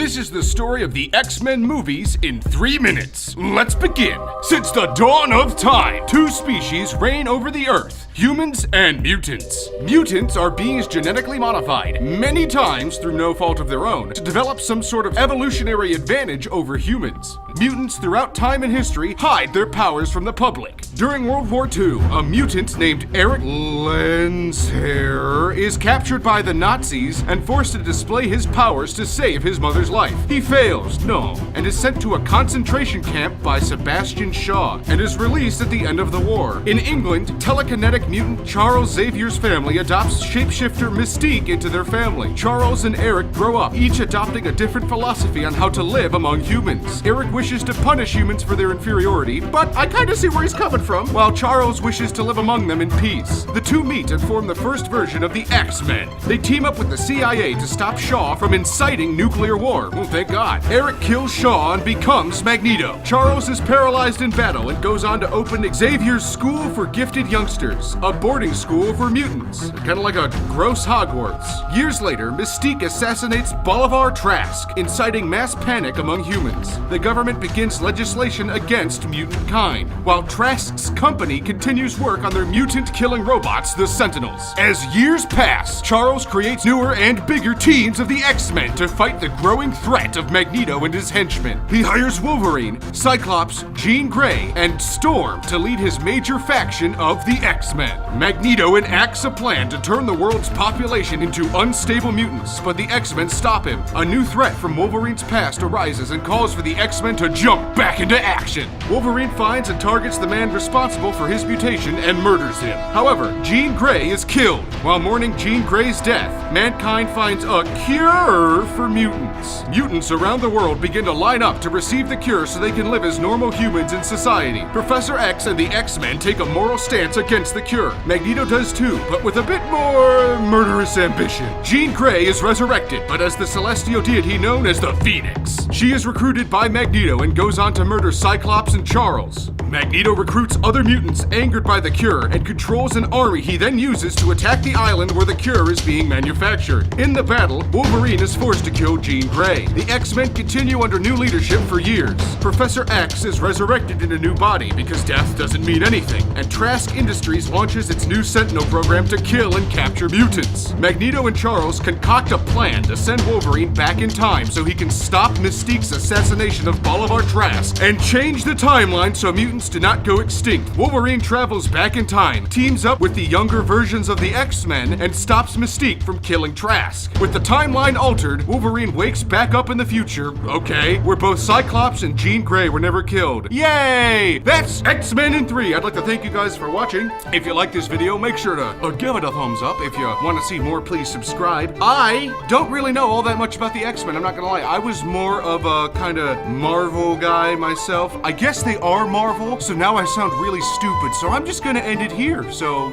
This is the story of the X-Men movies in 3 minutes. Let's begin. Since the dawn of time, two species reign over the Earth. Humans and mutants. Mutants are beings genetically modified, many times through no fault of their own, to develop some sort of evolutionary advantage over humans. Mutants throughout time and history hide their powers from the public. During World War II, a mutant named Eric Lenshair is captured by the Nazis and forced to display his powers to save his mother's life. He fails, and is sent to a concentration camp by Sebastian Shaw and is released at the end of the war. In England, telekinetic mutant Charles Xavier's family adopts shapeshifter Mystique into their family. Charles and Eric grow up, each adopting a different philosophy on how to live among humans. Eric wishes to punish humans for their inferiority, but I kinda see where he's coming from, while Charles wishes to live among them in peace. The two meet and form the first version of the X-Men. They team up with the CIA to stop Shaw from inciting nuclear war. Oh, thank God. Eric kills Shaw and becomes Magneto. Charles is paralyzed in battle and goes on to open Xavier's School for Gifted Youngsters, a boarding school for mutants. Kinda like a gross Hogwarts. Years later, Mystique assassinates Bolivar Trask, inciting mass panic among humans. The government begins legislation against mutant kind, while Trask's company continues work on their mutant-killing robots, the Sentinels. As years pass, Charles creates newer and bigger teams of the X-Men to fight the growing threat of Magneto and his henchmen. He hires Wolverine, Cyclops, Jean Grey, and Storm to lead his major faction of the X-Men. Magneto enacts a plan to turn the world's population into unstable mutants, but the X-Men stop him. A new threat from Wolverine's past arises and calls for the X-Men to jump back into action. Wolverine finds and targets the man responsible for his mutation and murders him. However, Jean Grey is killed. While mourning Jean Grey's death, mankind finds a cure for mutants. Mutants around the world begin to line up to receive the cure so they can live as normal humans in society. Professor X and the X-Men take a moral stance against the cure. Magneto does too, but with a bit more murderous ambition. Jean Grey is resurrected, but as the celestial deity known as the Phoenix. She is recruited by Magneto and goes on to murder Cyclops and Charles. Magneto recruits other mutants angered by the cure and controls an army he then uses to attack the island where the cure is being manufactured. In the battle, Wolverine is forced to kill Jean Grey. The X-Men continue under new leadership for years. Professor X is resurrected in a new body because death doesn't mean anything, and Trask Industries launches its new Sentinel program to kill and capture mutants. Magneto and Charles concoct a plan to send Wolverine back in time so he can stop Mystique's assassination of Bolivar Trask and change the timeline so mutants do not go extinct. Wolverine travels back in time, teams up with the younger versions of the X-Men, and stops Mystique from killing Trask. With the timeline altered, Wolverine wakes back up in the future, where both Cyclops and Jean Grey were never killed. Yay! That's X-Men in 3. I'd like to thank you guys for watching. If you like this video, make sure to give it a thumbs up. If you want to see more, please subscribe. I don't really know all that much about the X-Men, I'm not gonna lie. I was more of a kind of Marvel guy myself. I guess they are Marvel, so now I sound really stupid, so I'm just gonna end it here. So